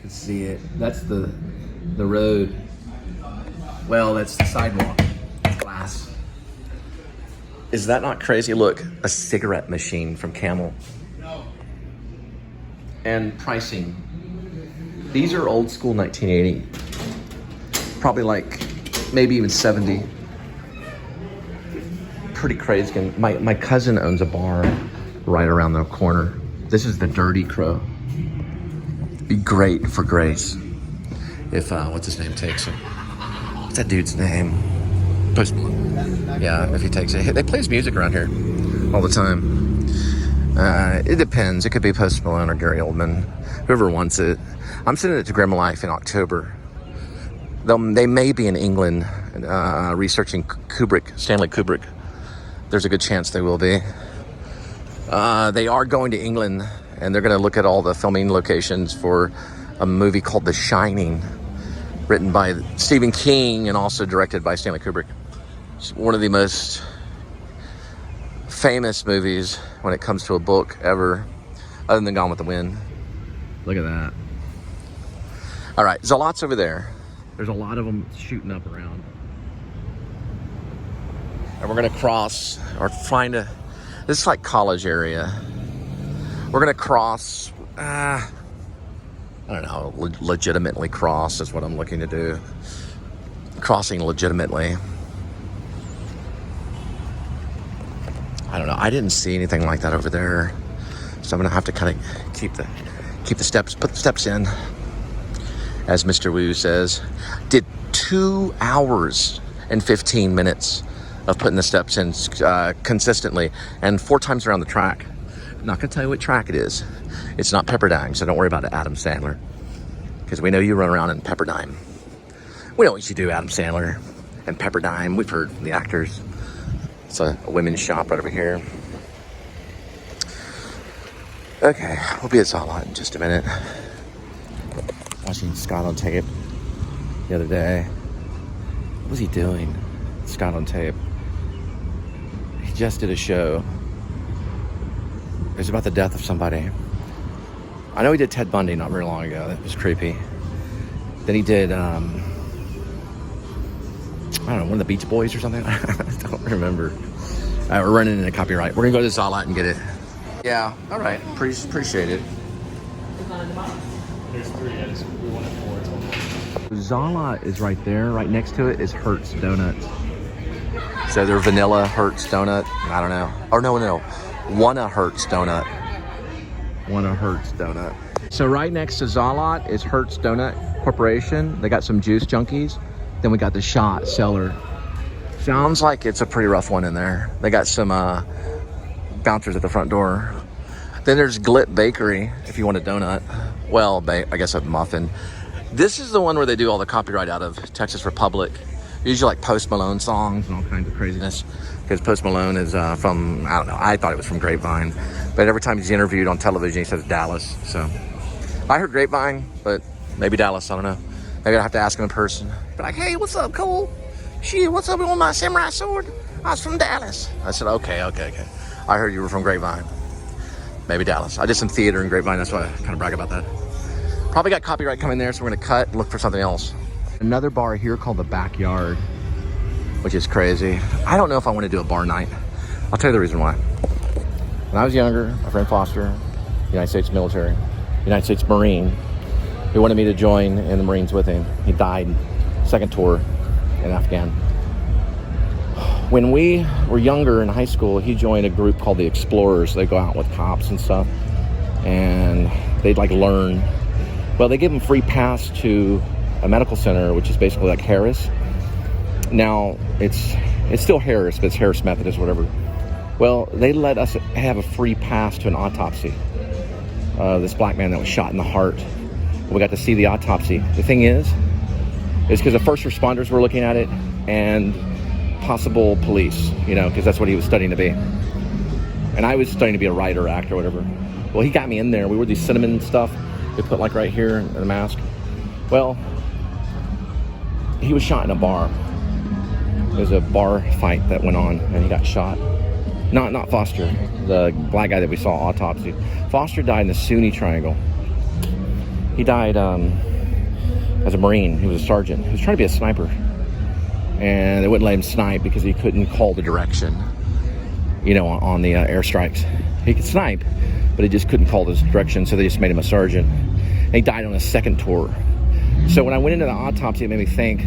can see it. That's the road. Well, that's the sidewalk. Glass. Is that not crazy? Look, a cigarette machine from Camel. And pricing. These are old school 1980. Probably like maybe even 70. Pretty crazy. My cousin owns a bar right around the corner. This is the Durty Crow. Be great for Grace if what's his name takes it. What's that dude's name? Post Malone. Yeah, if he takes it. They play his music around here all the time. It depends. It could be Post Malone or Gary Oldman, whoever wants it. I'm sending it to Grandma Life in October. They may be in England researching Stanley Kubrick. There's a good chance they will be. They are going to England, and they're going to look at all the filming locations for a movie called The Shining, written by Stephen King and also directed by Stanley Kubrick. It's one of the most famous movies when it comes to a book ever, other than Gone with the Wind. Look at that. All right, Zalat's over there. There's a lot of them shooting up around. And we're gonna cross, or find a, this is like college area. We're gonna cross, I don't know, legitimately cross is what I'm looking to do. Crossing legitimately. I don't know, I didn't see anything like that over there. So I'm gonna have to kind of keep the steps, put the steps in. As Mr. Wu says, did 2 hours and 15 minutes of putting the steps in consistently, and 4 times around the track. I'm not gonna tell you what track it is. It's not Pepperdine, so don't worry about it, Adam Sandler. Because we know you run around in Pepperdine. We know what you do, Adam Sandler. And Pepperdine, we've heard from the actors. It's a women's shop right over here. Okay, we'll be at Zalat in just a minute. Watching Scott on tape the other day. What was he doing? Scott on tape. He just did a show. It was about the death of somebody. I know he did Ted Bundy not very long ago. That was creepy. Then he did, I don't know, one of the Beach Boys or something. I don't remember. We're running into copyright. We're gonna go to Zalat and get it. Yeah, all right. Appreciate it. There's 3, we wanted 4 total. Zalat is right there. Right next to it is Hertz Donuts. So they're vanilla Hertz donut. I don't know. Or no. Wanna Hertz donut. Wanna Hertz donut. So right next to Zalat is Hertz Donut Corporation. They got some juice junkies. Then we got the Shot Cellar. Sounds like it's a pretty rough one in there. They got some bouncers at the front door. Then there's Glit Bakery if you want a donut. Well, I guess a muffin. This is the one where they do all the copyright out of Texas Republic. Usually like Post Malone songs and all kinds of craziness. Because Post Malone is from, I don't know, I thought it was from Grapevine. But every time he's interviewed on television, he says Dallas. So I heard Grapevine, but maybe Dallas, I don't know. Maybe I'll have to ask him in person. But like, hey, what's up, Cole? Shit, what's up with my samurai sword? I was from Dallas. I said, okay. I heard you were from Grapevine. Maybe Dallas. I did some theater in Grapevine, that's why I kind of brag about that. Probably got copyright coming there, so we're gonna cut and look for something else. Another bar here called The Backyard, which is crazy. I don't know if I want to do a bar night. I'll tell you the reason why. When I was younger, my friend Foster, United States military, United States Marine, he wanted me to join in the Marines with him. He died second tour in Afghan. When we were younger in high school, he joined a group called the Explorers. They go out with cops and stuff, and they'd like learn. Well, they give them free pass to a medical center, which is basically like Harris. Now, it's still Harris, but it's Harris Methodist, whatever. Well, they let us have a free pass to an autopsy. This black man that was shot in the heart. We got to see the autopsy. The thing is because the first responders were looking at it and possible police, you know, because that's what he was studying to be. And I was studying to be a writer, actor, whatever. Well, he got me in there. We wore these cinnamon stuff they put like right here in the mask. Well, he was shot in a bar. There was a bar fight that went on and he got shot. Not Foster, the black guy that we saw autopsy. Foster died in the Sunni Triangle. He died as a Marine. He was a sergeant. He was trying to be a sniper. And they wouldn't let him snipe because he couldn't call the direction, you know, on the airstrikes. He could snipe, but he just couldn't call the direction, so they just made him a sergeant. And he died on his second tour. So when I went into the autopsy, it made me think,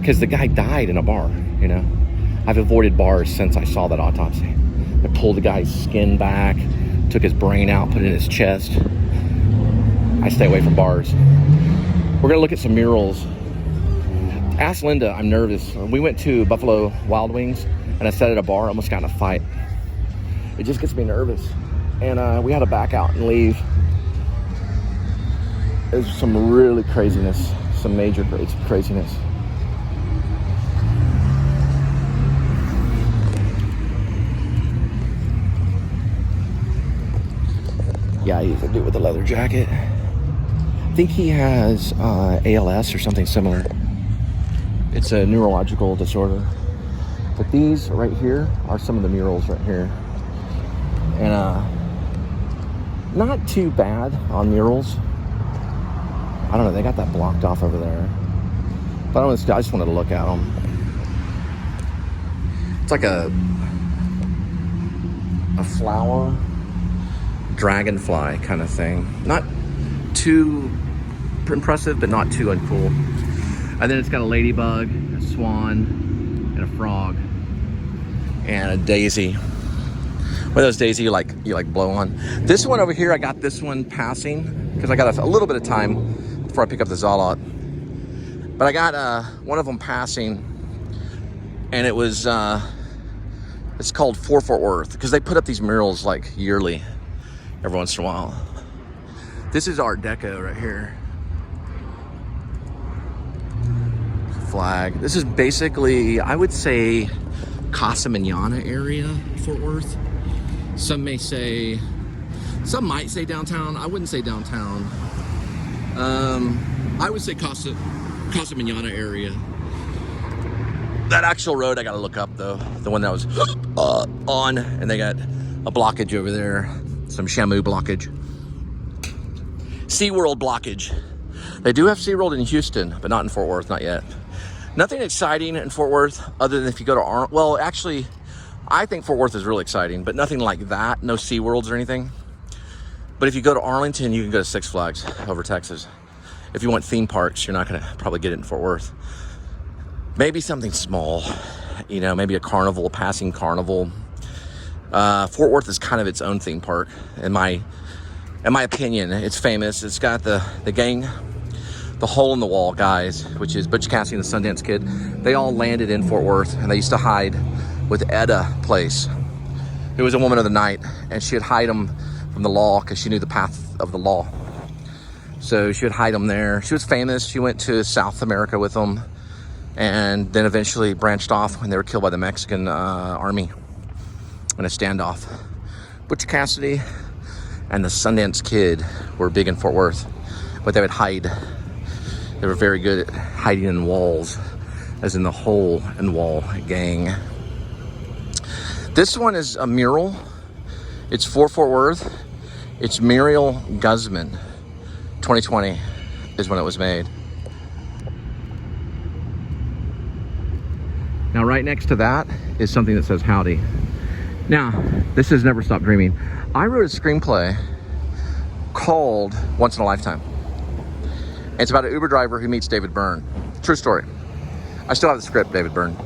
because the guy died in a bar, you know. I've avoided bars since I saw that autopsy. They pulled the guy's skin back, took his brain out, put it in his chest. I stay away from bars. We're gonna look at some murals. Ask Linda, I'm nervous. We went to Buffalo Wild Wings and I sat at a bar, almost got in a fight. It just gets me nervous. And we had to back out and leave. There's some really craziness, some major craziness. Yeah, he's a dude with a leather jacket. I think he has ALS or something similar. It's a neurological disorder. But these right here are some of the murals right here. And not too bad on murals. I don't know, they got that blocked off over there. But I just wanted to look at them. It's like a flower dragonfly kind of thing. Not too impressive, but not too uncool. And then it's got a ladybug, a swan, and a frog, and a daisy. One of those daisy you like blow on. This one over here, I got this one passing because I got a little bit of time before I pick up the Zalat. But I got one of them passing, and it was it's called For Fort Worth, because they put up these murals like yearly, every once in a while. This is Art Deco right here. Flag. This is basically, I would say, Casa Manana area, Fort Worth. Some might say downtown. I wouldn't say downtown. I would say Casa Manana area. That actual road I gotta look up though. The one that was on, and they got a blockage over there. Some Shamu blockage. SeaWorld blockage. They do have SeaWorld in Houston, but not in Fort Worth, not yet. Nothing exciting in Fort Worth other than if you go to well, actually, I think Fort Worth is really exciting, but nothing like that. No SeaWorlds or anything. But if you go to Arlington, you can go to Six Flags over Texas. If you want theme parks, you're not gonna probably get it in Fort Worth. Maybe something small, you know, maybe a carnival, a passing carnival. Fort Worth is kind of its own theme park, in my opinion. It's famous. It's got the gang, the Hole in the Wall guys, which is Butch Cassidy and the Sundance Kid. They all landed in Fort Worth, and they used to hide with Etta Place, who was a woman of the night, and she would hide them from the law because she knew the path of the law. So she would hide them there. She was famous. She went to South America with them, and then eventually branched off when they were killed by the Mexican army in a standoff. Butch Cassidy and the Sundance Kid were big in Fort Worth, but they would hide. They were very good at hiding in walls, as in the Hole in Wall gang. This one is a mural. It's for Fort Worth. It's Muriel Guzman. 2020 is when it was made. Now right next to that is something that says howdy. Now, this is Never Stop Dreaming. I wrote a screenplay called Once in a Lifetime. It's about an Uber driver who meets David Byrne. True story. I still have the script, David Byrne.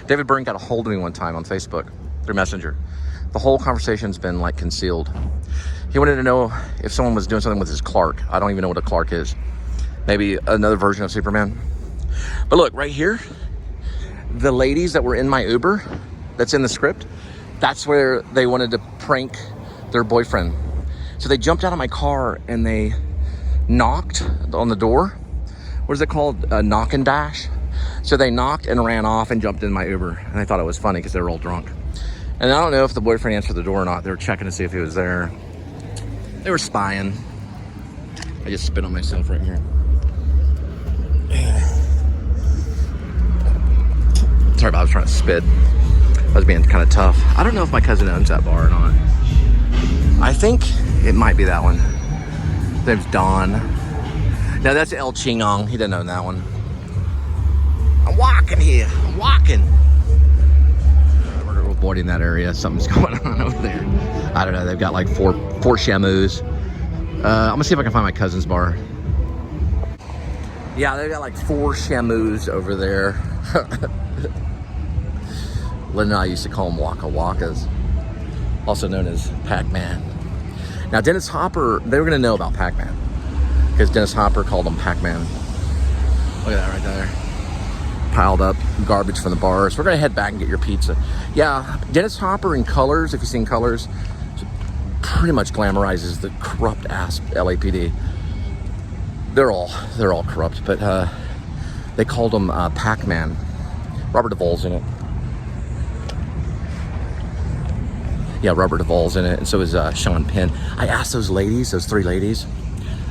David Byrne got a hold of me one time on Facebook through Messenger. The whole conversation's been like concealed. He wanted to know if someone was doing something with his Clark. I don't even know what a Clark is. Maybe another version of Superman. But look, right here, the ladies that were in my Uber, that's in the script, that's where they wanted to prank their boyfriend. So they jumped out of my car and they knocked on the door. What is it called? A knock and dash. So they knocked and ran off and jumped in my Uber. And I thought it was funny because they were all drunk. And I don't know if the boyfriend answered the door or not. They were checking to see if he was there. They were spying. I just spit on myself right here. Sorry about I was trying to spit. I was being kind of tough. I don't know if my cousin owns that bar or not. I think it might be that one. His name's Don. No, that's El Chingong. He doesn't own that one. I'm walking here. I'm walking. We're avoiding that area. Something's going on over there. I don't know. They've got like four Shamus. I'm gonna see if I can find my cousin's bar. Yeah, they've got like 4 Shamus over there. Linda and I used to call them Waka Wakas, also known as Pac-Man. Now, Dennis Hopper, they were gonna know about Pac-Man because Dennis Hopper called him Pac-Man. Look at that right there. Piled up garbage from the bars. We're gonna head back and get your pizza. Yeah, Dennis Hopper in Colors, if you've seen Colors, pretty much glamorizes the corrupt ass LAPD. They're all corrupt, but they called him Pac-Man. Robert Duvall's in it. Yeah, Robert Duvall's in it, and so is Sean Penn. I asked those 3 ladies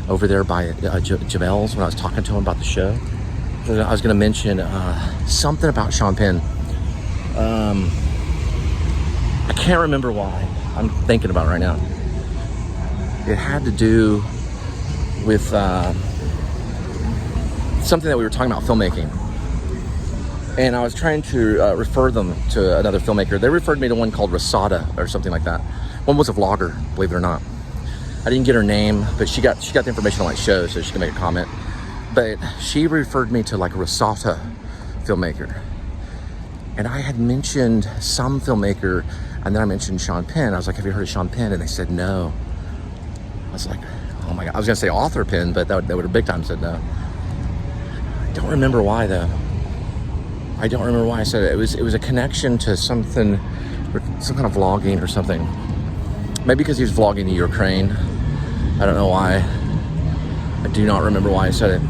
over there by Jamel's when I was talking to them about the show. I was going to mention something about Sean Penn. I can't remember why. I'm thinking about it right now. It had to do with something that we were talking about filmmaking. And I was trying to refer them to another filmmaker. They referred me to one called Rosada or something like that. One was a vlogger, believe it or not. I didn't get her name, but she got the information on my show, so she can make a comment. But she referred me to like a Rosada filmmaker. And I had mentioned some filmmaker, and then I mentioned Sean Penn. I was like, have you heard of Sean Penn? And they said no. I was like, oh my God. I was gonna say author Penn, but that would have big time said no. I don't remember why though. I don't remember why I said it. It was a connection to something, some kind of vlogging or something. Maybe because he was vlogging the Ukraine. I don't know why. I do not remember why I said it.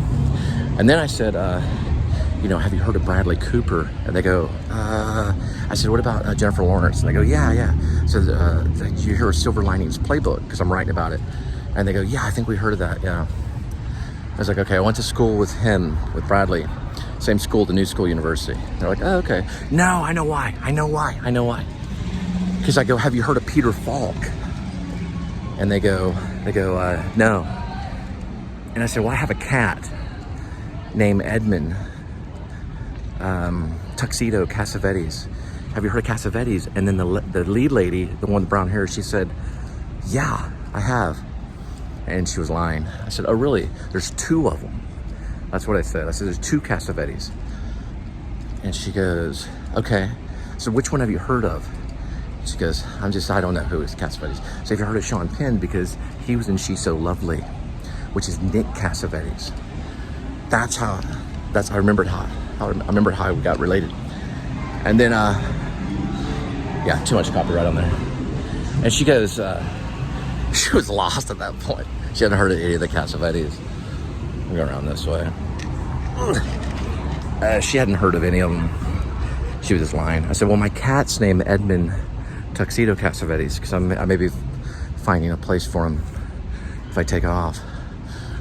And then I said, you know, have you heard of Bradley Cooper? And they go, I said, what about Jennifer Lawrence? And they go, yeah. So did you hear of Silver Linings Playbook? Because I'm writing about it. And they go, yeah, I think we heard of that, yeah. I was like, okay, I went to school with him, with Bradley. Same school, the New School University. They're like, oh, okay. No, I know why. Because I go, have you heard of Peter Falk? And they go, no. And I said, well, I have a cat named Edmund, Tuxedo, Cassavetes. Have you heard of Cassavetes? And then the lead lady, the one with brown hair, she said, yeah, I have. And she was lying. I said, oh, really? There's 2 of them. That's what I said. I said, there's 2 Cassavetes. And she goes, okay. So which one have you heard of? She goes, I don't know who is Cassavetes. So have you heard of Sean Penn? Because he was in She's So Lovely, which is Nick Cassavetes. I remembered how we got related. And then, yeah, too much copyright on there. And she goes, she was lost at that point. She hadn't heard of any of the Cassavetes. We go around this way. She hadn't heard of any of them. She was just lying. I said, well, my cat's named Edmund Tuxedo Cassavetes because I may be finding a place for him if I take off,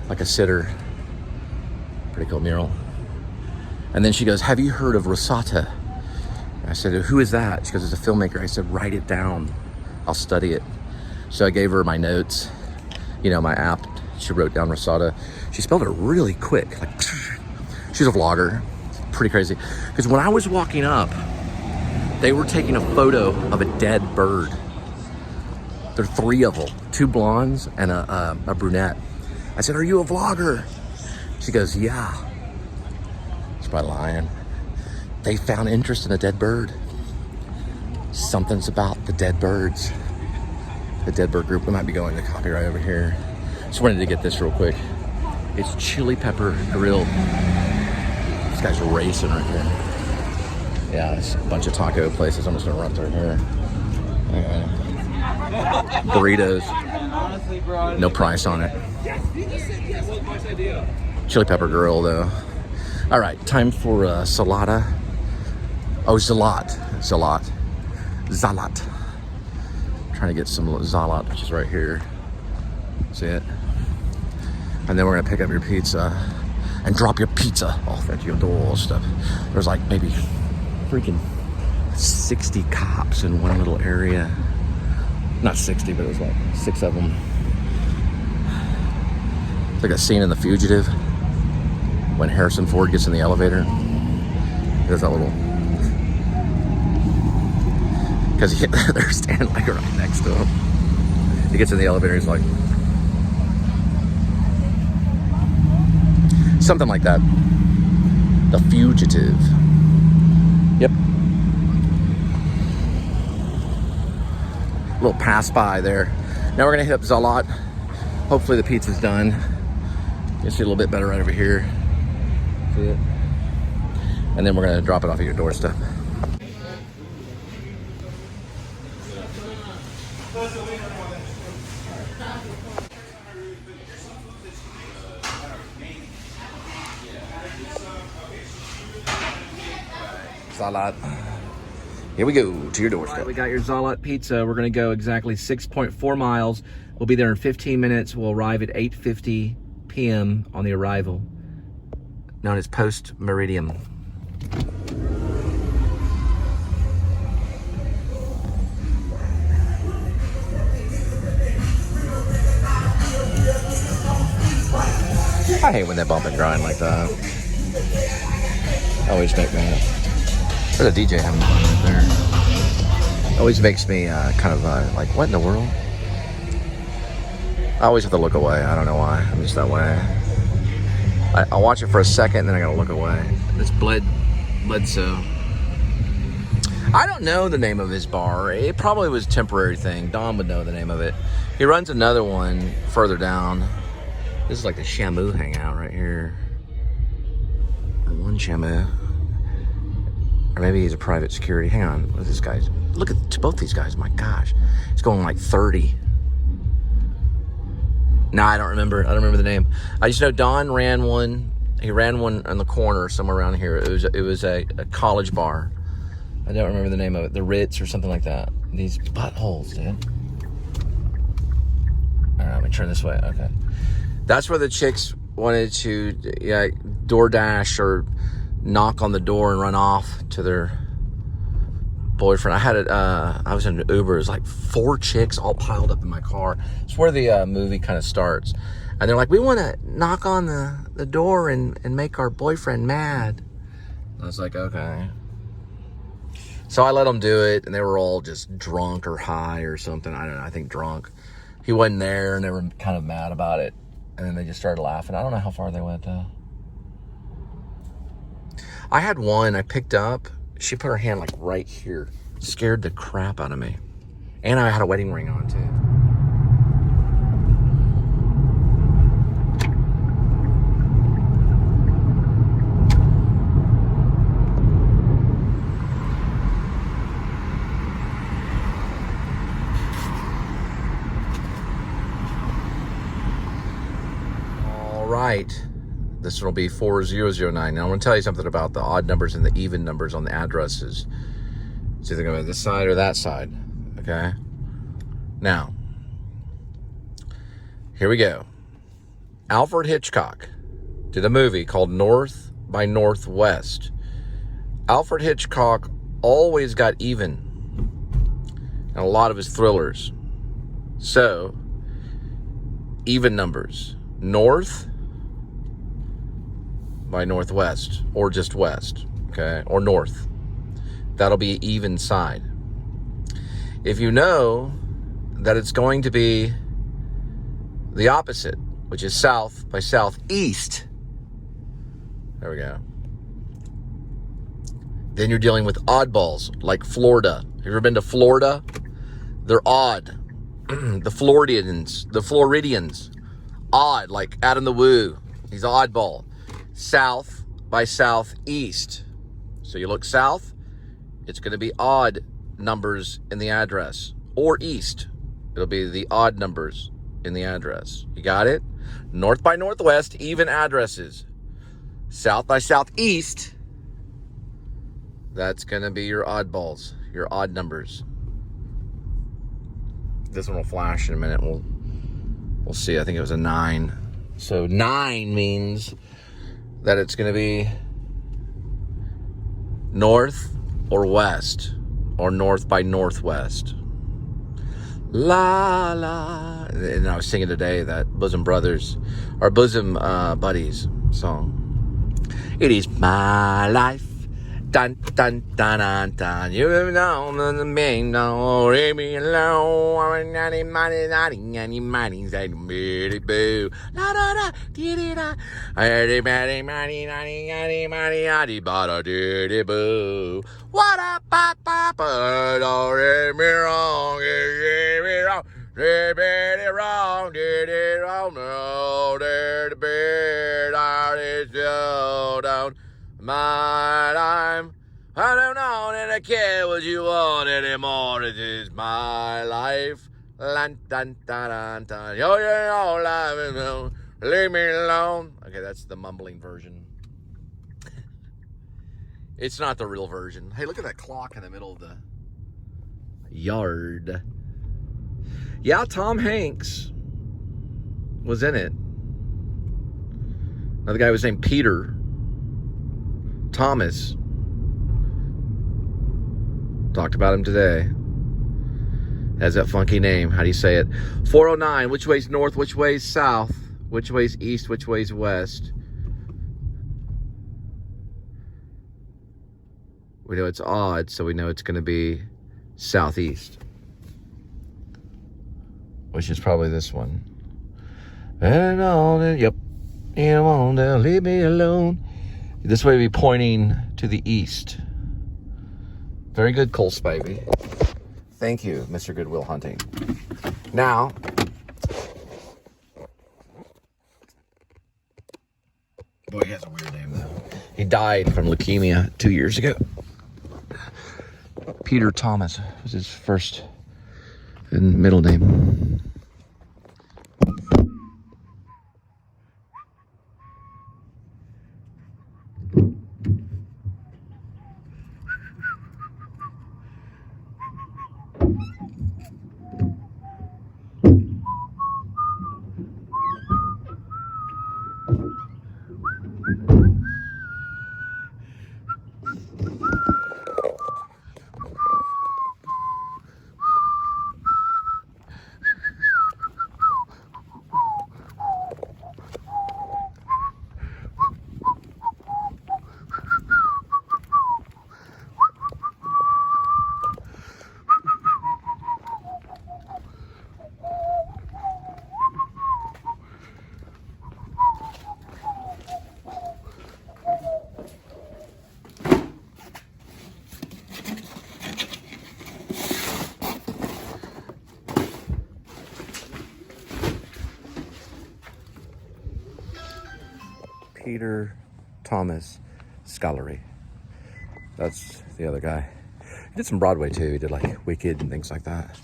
like a sitter. Pretty cool mural. And then she goes, have you heard of Rosata? I said, who is that? She goes, it's a filmmaker. I said, write it down. I'll study it. So I gave her my notes, you know, my app. She wrote down Rosada. She spelled it really quick. Like, she's a vlogger. Pretty crazy. Because when I was walking up, they were taking a photo of a dead bird. There are 3 of them, 2 blondes and a brunette. I said, are you a vlogger? She goes, yeah. She's probably lying. They found interest in a dead bird. Something's about the dead birds. The dead bird group. We might be going to copyright over here. Just wanted to get this real quick. It's Chili Pepper Grill. This guy's racing right here. Yeah, it's a bunch of taco places. I'm just gonna run through here. Burritos. No price on it. Chili Pepper Grill though. All right, time for Salada. Oh, Zalat. Trying to get some Zalat, which is right here. See it? And then we're gonna pick up your pizza and drop your pizza off at your doorstep. There's like maybe freaking 60 cops in one little area. Not 60, but it was like 6 of them. It's like a scene in The Fugitive when Harrison Ford gets in the elevator. There's that little... Because they're standing like right next to him. He gets in the elevator, he's like... Something like that. The Fugitive. Yep. Little pass by there. Now we're gonna hit up Zalat. Hopefully the pizza's done. You see a little bit better right over here. See it? And then we're gonna drop it off at your doorstep. Zalat. Here we go to your doorstep. All right, we got your Zalat pizza. We're gonna go exactly 6.4 miles. We'll be there in 15 minutes. We'll arrive at 8:50 p.m. on the arrival, known as post meridian. I hate when they bump and grind like that. Always make me... There's a DJ having fun right there. Always makes me kind of like, what in the world? I always have to look away. I don't know why. I'm just that way. I'll watch it for a second, and then I gotta look away. It's Bledsoe. I don't know the name of his bar. It probably was a temporary thing. Don would know the name of it. He runs another one further down. This is like the Shamu hangout right here. Or one Shamu. Or maybe he's a private security. Hang on, what is this guy? Look at both these guys, my gosh. He's going like 30. Nah, I don't remember the name. I just know Don ran one. He ran one on the corner somewhere around here. It was a college bar. I don't remember the name of it. The Ritz or something like that. These buttholes, dude. All right, let me turn this way. Okay. That's where the chicks wanted to DoorDash or knock on the door and run off to their boyfriend. I had it, I was in an Uber. It was like 4 chicks all piled up in my car. It's where the movie kind of starts. And they're like, we want to knock on the door and make our boyfriend mad. I was like, okay. So I let them do it, and they were all just drunk or high or something. I don't know, I think drunk. He wasn't there, and they were kind of mad about it. And then they just started laughing. I don't know how far they went, though. I had one I picked up. She put her hand like right here. Scared the crap out of me. And I had a wedding ring on, too. All right. This one will be 4009. Now, I want to tell you something about the odd numbers and the even numbers on the addresses. It's either going to be this side or that side, okay? Now, here we go. Alfred Hitchcock did a movie called North by Northwest. Alfred Hitchcock always got even in a lot of his thrillers. So, even numbers. North by Northwest, or just west, okay, or north. That'll be even side. If you know that it's going to be the opposite, which is south by southeast, there we go, then you're dealing with oddballs, like Florida. Have you ever been to Florida? They're odd. The Floridians, odd, like Adam the Woo. He's oddball. South by southeast. So you look south, it's going to be odd numbers in the address. Or east, it'll be the odd numbers in the address. You got it? North by northwest, even addresses. South by southeast, that's going to be your oddballs, your odd numbers. This one will flash in a minute. We'll see. I think it was a 9. So 9 means that it's going to be north or west, or north by northwest. La la. and I was singing today that Bosom Brothers, or Bosom Buddies song. It is my life. Dun dun dun dun dun. You know the main no leave me alone. Any money, any money, say boo. La da da, dee dee da. Any money, money, any money, any bada dee boo. What up, papa? Don't let me wrong, get me wrong. Did it wrong, did it wrong, no, did the bed, I did so down. My time, I don't know that I care what you want anymore. It is my life. Dun dun dun dun dun. Yo, yo, life, leave me alone. Okay, that's the mumbling version. It's not the real version. Hey, look at that clock in the middle of the yard. Yeah, Tom Hanks was in it. Another guy was named Peter Thomas. Talked about him today. Has that funky name. How do you say it? 409. Which way's north? Which way's south? Which way's east? Which way's west? We know it's odd, so we know it's going to be southeast. Which is probably this one. And on, yep. You want to leave me alone. This way we be pointing to the east. Very good, Cole Spivey. Thank you, Mr. Goodwill Hunting. Now, boy, he has a weird name though. He died from leukemia 2 years ago. Peter Thomas was his first and middle name. Peter Thomas Scholarly. That's the other guy. He did some Broadway too. He did like Wicked and things like that.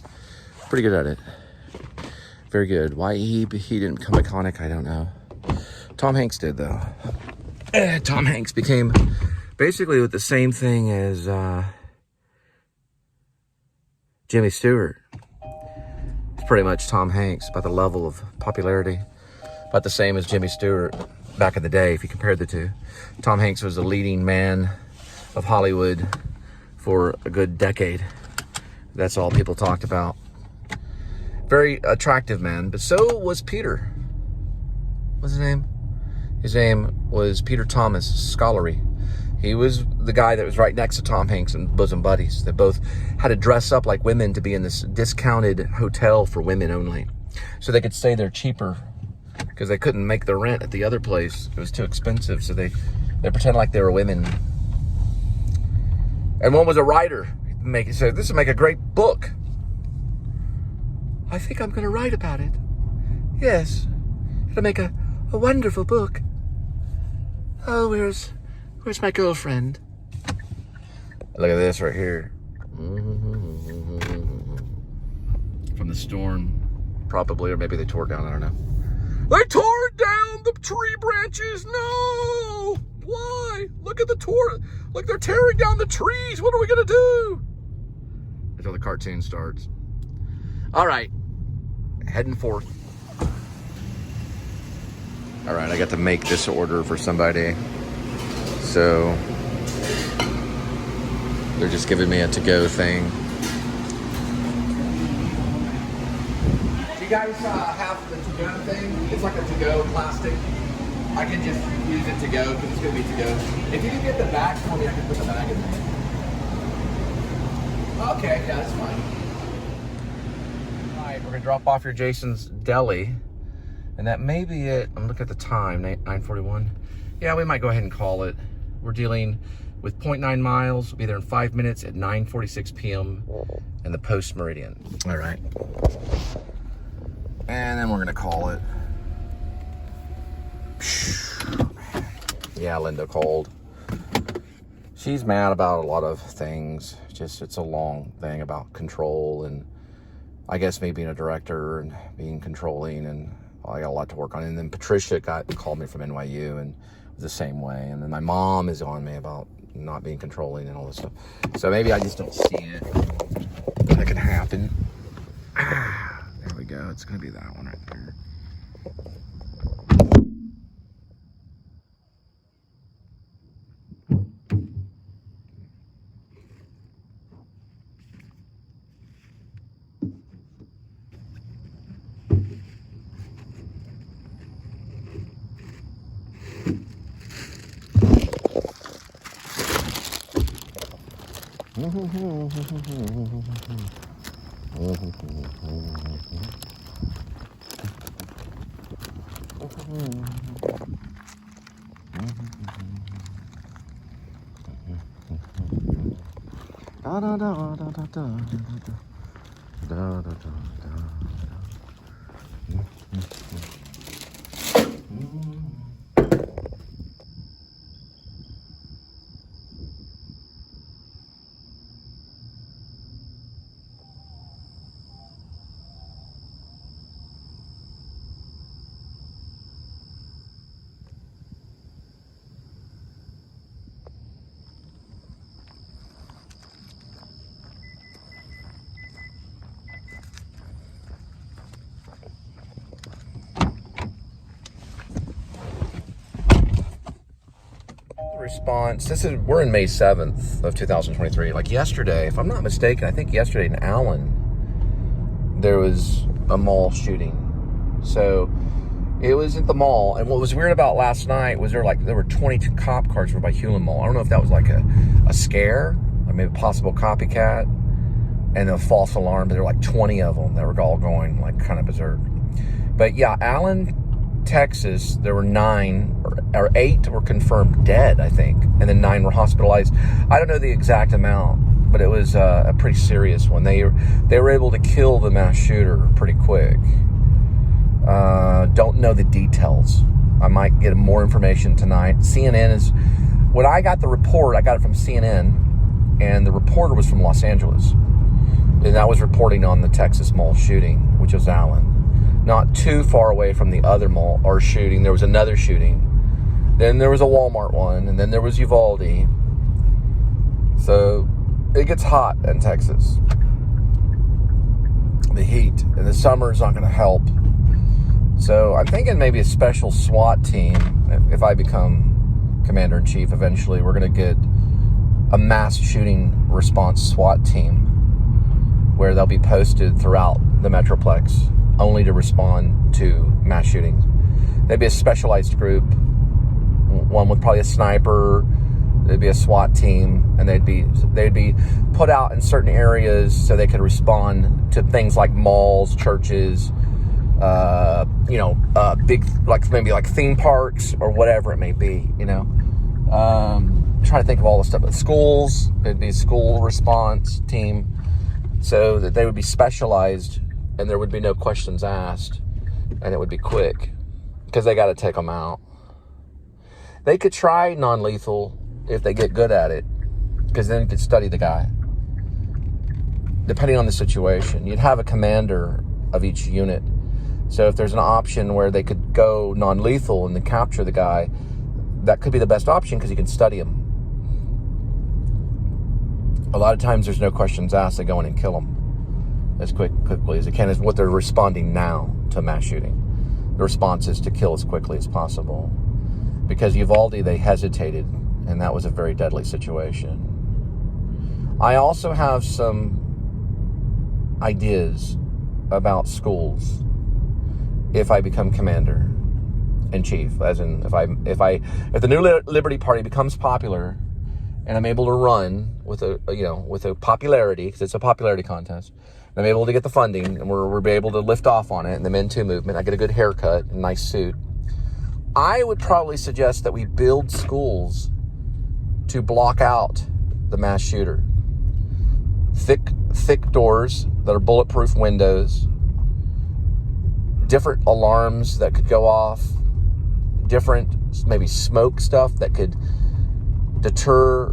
Pretty good at it. Very good. Why he didn't become iconic, I don't know. Tom Hanks did though. Tom Hanks became basically with the same thing as Jimmy Stewart. It's pretty much Tom Hanks, about the level of popularity. About the same as Jimmy Stewart back in the day, if you compared the two. Tom Hanks was the leading man of Hollywood for a good decade. That's all people talked about. Very attractive man, but so was Peter. What's his name? His name was Peter Thomas Scholarly. He was the guy that was right next to Tom Hanks and Bosom Buddies. They both had to dress up like women to be in this discounted hotel for women only, so they could stay there cheaper, because they couldn't make the rent at the other place. It was too expensive, so they pretended like they were women. And one was a writer. He said, this would make a great book. I think I'm going to write about it. Yes, it'll make a wonderful book. Oh, where's my girlfriend? Look at this right here. From the storm, probably, or maybe they tore it down, I don't know. They tore down the tree branches. No! Why? Look at the like they're tearing down the trees. What are we gonna do? Until the cartoon starts. All right, heading forth. All right, I got to make this order for somebody. So they're just giving me a to-go thing. you guys have the to-go thing? It's like a to-go plastic. I can just use it to go because it's going to be to go. If you can get the bag for me, I can put the bag in there. Okay, yeah, that's fine. All right, we're going to drop off your Jason's Deli. And that may be it. I'm looking at the time, 9:41. Yeah, we might go ahead and call it. We're dealing with 0.9 miles. We'll be there in 5 minutes at 9:46 p.m. in the post meridian. All right. And then we're gonna call it. Yeah, Linda called. She's mad about a lot of things. Just, it's a long thing about control and I guess me being a director and being controlling, and I got a lot to work on. And then Patricia called me from NYU and was the same way. And then my mom is on me about not being controlling and all this stuff. So maybe I just don't see it. That can happen. There we go. It's gonna be that one right there. Da da da da da da da da da da. Response. We're in May 7th of 2023. Like yesterday, if I'm not mistaken, I think yesterday in Allen, there was a mall shooting. So it was at the mall. And what was weird about last night was there were 22 cop cars by Hewlin Mall. I don't know if that was like a scare, or maybe a possible copycat, and a false alarm, but there were like 20 of them that were all going like kind of berserk. But yeah, Allen, Texas, there were 9 or 8 were confirmed dead, I think, and then 9 were hospitalized. I don't know the exact amount, but it was a pretty serious one. They were able to kill the mass shooter pretty quick. Don't know the details. I might get more information tonight. CNN is, when I got the report, I got it from CNN, and the reporter was from Los Angeles, and that was reporting on the Texas mall shooting, which was Allen. Not too far away from the other mall or shooting, there was another shooting. Then there was a Walmart one, and then there was Uvalde. So it gets hot in Texas. The heat, and the summer is not going to help. So I'm thinking maybe a special SWAT team. If I become commander-in-chief eventually, we're going to get a mass shooting response SWAT team where they'll be posted throughout the Metroplex only to respond to mass shootings. They'd be a specialized group, one with probably a sniper. There'd be a SWAT team, and they'd be put out in certain areas so they could respond to things like malls, churches, big, like maybe like theme parks or whatever it may be. Trying to think of all the stuff. But schools, it'd be a school response team, so that they would be specialized, and there would be no questions asked, and it would be quick because they got to take them out. They could try non-lethal if they get good at it, because then you could study the guy. Depending on the situation, you'd have a commander of each unit. So if there's an option where they could go non-lethal and then capture the guy, that could be the best option because you can study him. A lot of times there's no questions asked. They go in and kill him as quickly as they can, is what they're responding now to mass shooting. The response is to kill as quickly as possible. Because Uvalde, they hesitated, and that was a very deadly situation. I also have some ideas about schools if I become commander in chief, as in if the New Liberty Party becomes popular and I'm able to run with a popularity, because it's a popularity contest, and I'm able to get the funding and we're able to lift off on it, and the Men Too movement, I get a good haircut and nice suit, I would probably suggest that we build schools to block out the mass shooter. Thick doors that are bulletproof windows, different alarms that could go off, different maybe smoke stuff that could deter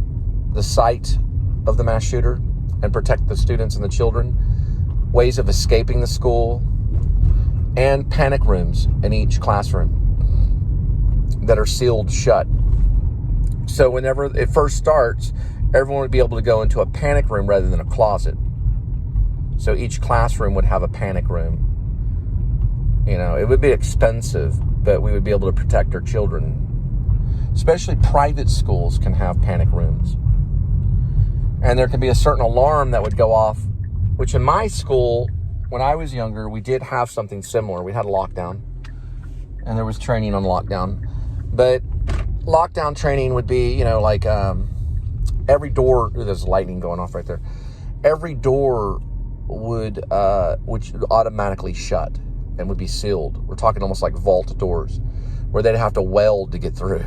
the sight of the mass shooter and protect the students and the children, ways of escaping the school, and panic rooms in each classroom that are sealed shut. So whenever it first starts, everyone would be able to go into a panic room rather than a closet. So each classroom would have a panic room. It would be expensive, but we would be able to protect our children. Especially private schools can have panic rooms. And there can be a certain alarm that would go off, which in my school, when I was younger, we did have something similar. We had a lockdown, and there was training on lockdown. But lockdown training would be, every door, there's lightning going off right there. Every door would automatically shut and would be sealed. We're talking almost like vault doors, where they'd have to weld to get through.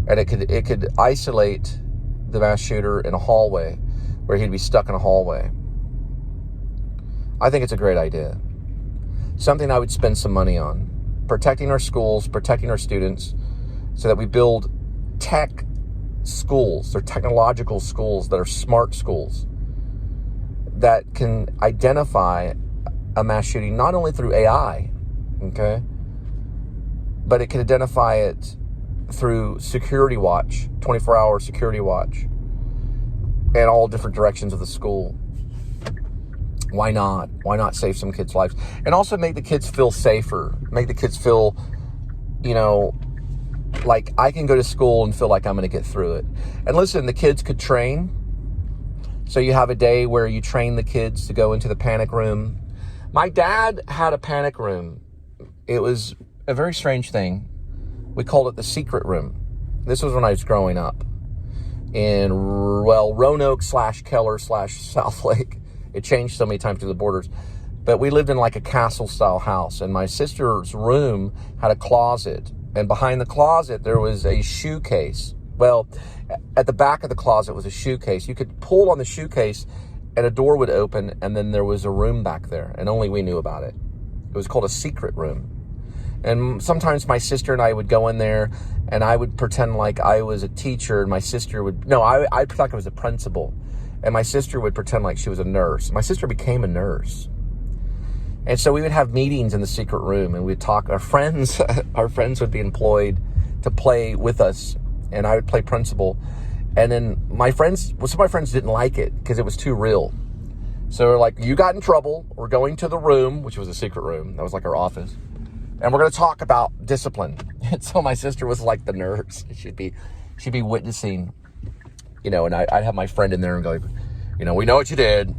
And it could isolate the mass shooter in a hallway, where he'd be stuck in a hallway. I think it's a great idea. Something I would spend some money on. Protecting our schools, protecting our students, so that we build tech schools. They're technological schools that are smart schools that can identify a mass shooting not only through AI, okay, but it can identify it through security watch, 24-hour security watch, and all different directions of the school. Why not? Why not save some kids' lives? And also make the kids feel safer. Make the kids feel, like I can go to school and feel like I'm going to get through it. And listen, the kids could train. So you have a day where you train the kids to go into the panic room. My dad had a panic room. It was a very strange thing. We called it the secret room. This was when I was growing up in, Roanoke / Keller / South Lake. It changed so many times to the borders. But we lived in like a castle-style house, and my sister's room had a closet. And behind the closet, there was a shoe case. Well, at the back of the closet was a shoe case. You could pull on the shoe case, and a door would open, and then there was a room back there, and only we knew about it. It was called a secret room. And sometimes my sister and I would go in there, and I would pretend like I was a teacher, and my sister would... No, I'd pretend like I was a principal. And my sister would pretend like she was a nurse. My sister became a nurse. And so we would have meetings in the secret room, and we'd talk. Our friends would be employed to play with us, and I would play principal. And then some of my friends didn't like it because it was too real. So they're like, you got in trouble. We're going to the room, which was a secret room. That was like our office. And we're going to talk about discipline. And so my sister was like the nurse. She'd be witnessing, and I'd have my friend in there and go, we know what you did.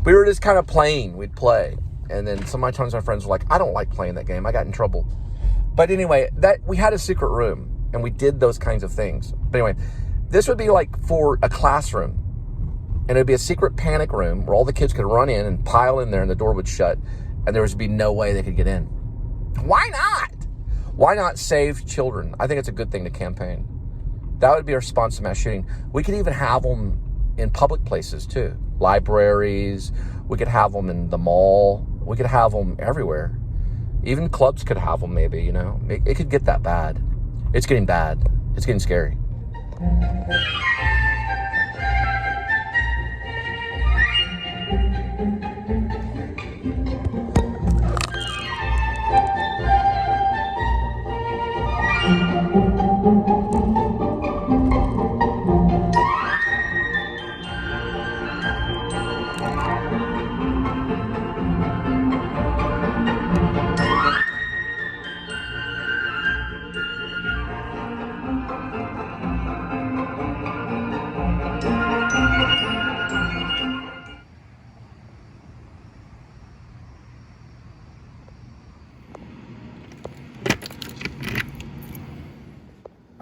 We were just kind of playing. We'd play. And then sometimes my friends were like, I don't like playing that game. I got in trouble. But anyway, we had a secret room, and we did those kinds of things. But anyway, this would be like for a classroom. And it'd be a secret panic room where all the kids could run in and pile in there, and the door would shut, and there would be no way they could get in. Why not? Why not save children? I think it's a good thing to campaign. That would be our response to mass shooting. We could even have them in public places too. Libraries. We could have them in the mall. We could have them everywhere. Even clubs could have them maybe, It could get that bad. It's getting bad. It's getting scary.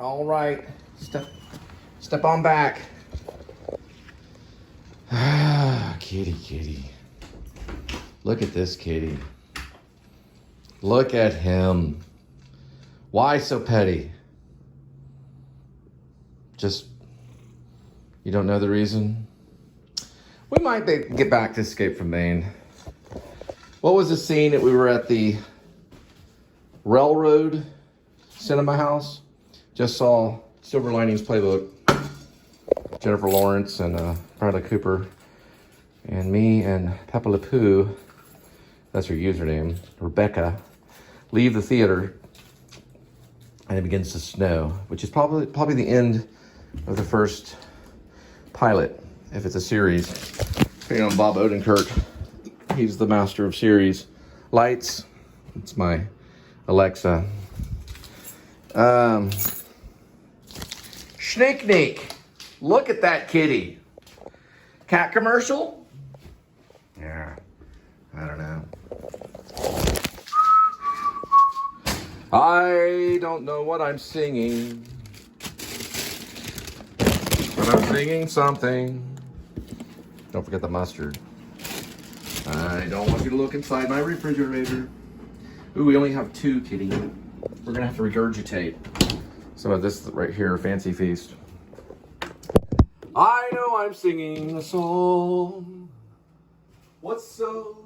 All right. Step on back. Ah, kitty. Look at this kitty. Look at him. Why so petty? Just, you don't know the reason? We might get back to Escape from Maine. What was the scene that we were at the Railroad Cinema House? Just saw Silver Linings Playbook. Jennifer Lawrence and Bradley Cooper and me and Peppa Le Pew, that's her username, Rebecca, leave the theater and it begins to snow, which is probably the end of the first pilot, if it's a series. Depending on Bob Odenkirk, he's the master of series. Lights, it's my Alexa. Schnick. Look at that kitty. Cat commercial? Yeah, I don't know. I don't know what I'm singing, but I'm singing something. Don't forget the mustard. I don't want you to look inside my refrigerator. Ooh, we only have 2, kitty. We're gonna have to regurgitate some of this right here, Fancy Feast. I know I'm singing a song. What's so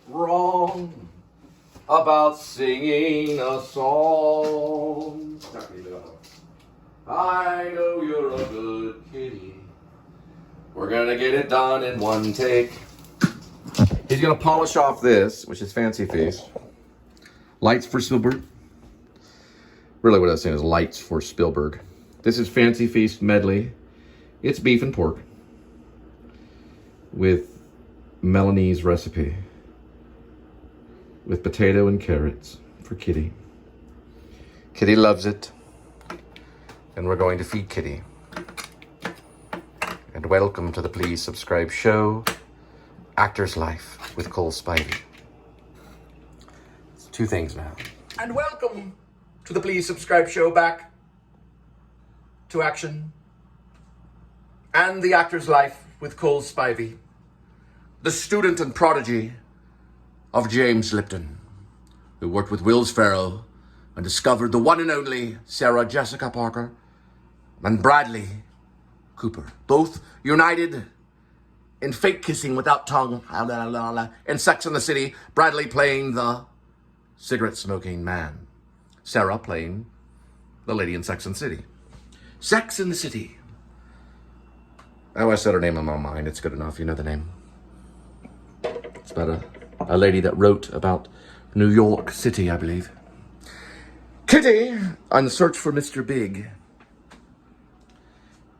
wrong about singing a song? I know you're a good kitty. We're gonna get it done in one take. He's gonna polish off this, which is Fancy Feast. Lights for Spielberg. Really what I was saying is lights for Spielberg. This is Fancy Feast medley. It's beef and pork with Melanie's recipe with potato and carrots for Kitty. Kitty loves it, and we're going to feed Kitty. And welcome to the Please Subscribe show, Actor's Life with Cole Spivey. It's 2 things now. And welcome to the Please Subscribe show, back to action. And the Actor's Life with Cole Spivey, the student and prodigy of James Lipton, who worked with Will Ferrell and discovered the one and only Sarah Jessica Parker and Bradley Cooper, both united in fake kissing without tongue, in Sex and the City, Bradley playing the cigarette-smoking man, Sarah playing the lady in Sex and the City. Sex and the City. I always said her name in my mind. It's good enough. You know the name. It's about a lady that wrote about New York City, I believe. Kitty on the search for Mr. Big.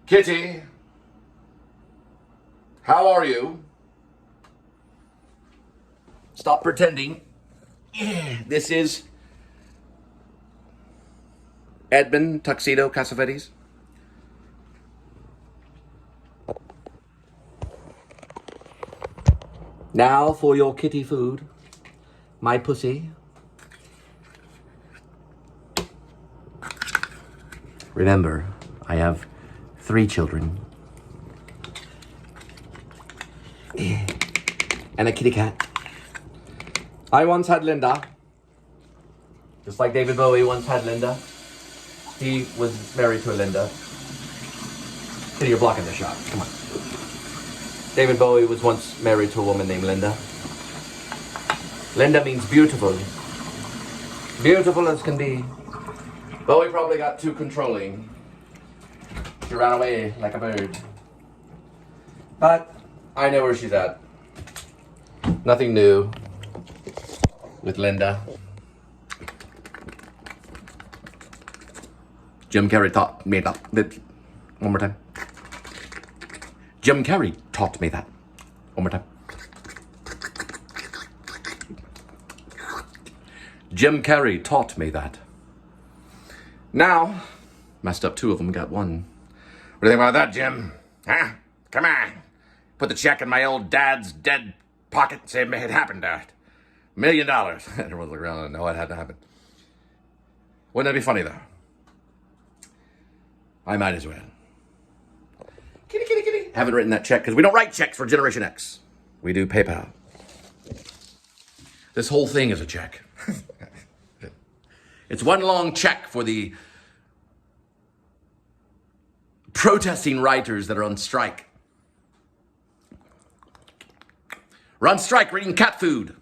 Kitty, how are you? Stop pretending. This is Edmund, Tuxedo, Cassavetes. Now for your kitty food, my pussy. Remember, I have 3 children. And a kitty cat. I once had Linda. Just like David Bowie once had Linda. He was married to a Linda. Kitty, you're blocking the shot. Come on. David Bowie was once married to a woman named Linda. Linda means beautiful. Beautiful as can be. Bowie probably got too controlling. She ran away like a bird. But I know where she's at. Nothing new with Linda. Jim Carrey taught me that. One more time. Jim Carrey taught me that. One more time. Jim Carrey taught me that. Now, messed up 2 of them, got 1. What do you think about that, Jim? Huh? Come on. Put the check in my old dad's dead pocket and say it happened. $1 million. Everyone's looking around and know it had to happen. Wouldn't that be funny, though? I might as well. Kitty, kitty, kitty. Haven't written that check because we don't write checks for Generation X. We do PayPal. This whole thing is a check. It's one long check for the protesting writers that are on strike. We're on strike, we're eating cat food.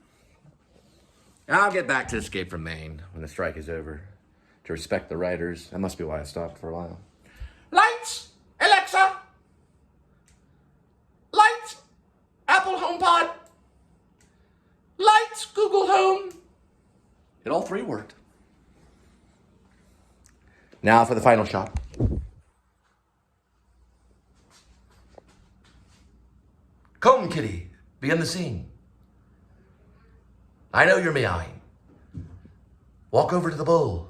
I'll get back to Escape from Maine when the strike is over to respect the writers. That must be why I stopped for a while. Lights, Alexa. Lights, Apple HomePod. Lights, Google Home. It all three worked. Now for the final shot. Come, kitty, be in the scene. I know you're meowing. Walk over to the bowl.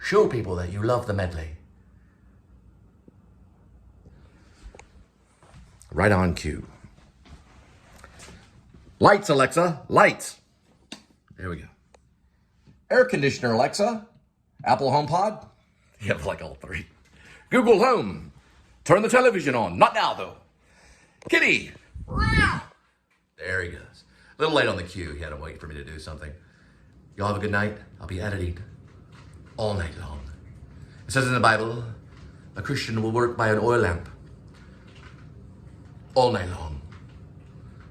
Show people that you love the medley. Right on cue. Lights, Alexa, lights. There we go. Air conditioner, Alexa. Apple HomePod. You have like all three. Google Home. Turn the television on. Not now, though. Kitty. There he goes. A little late on the cue. He had to wait for me to do something. Y'all have a good night. I'll be editing all night long. It says in the Bible, a Christian will work by an oil lamp all night long.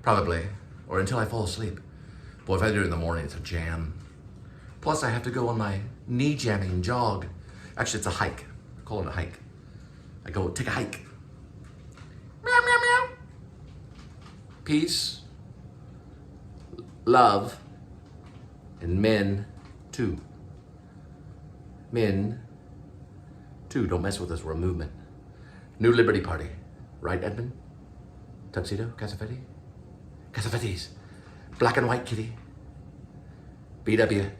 Probably. Or until I fall asleep. Boy, if I do it in the morning, it's a jam. Plus, I have to go on my knee-jamming jog. Actually, it's a hike. I call it a hike. I go take a hike. Meow, meow, meow. Peace, love, and men, too. Men, too. Don't mess with us. We're a movement. New Liberty Party. Right, Edmund? Tuxedo? Cassavetes? Cassavetes. Black and white kitty. BW.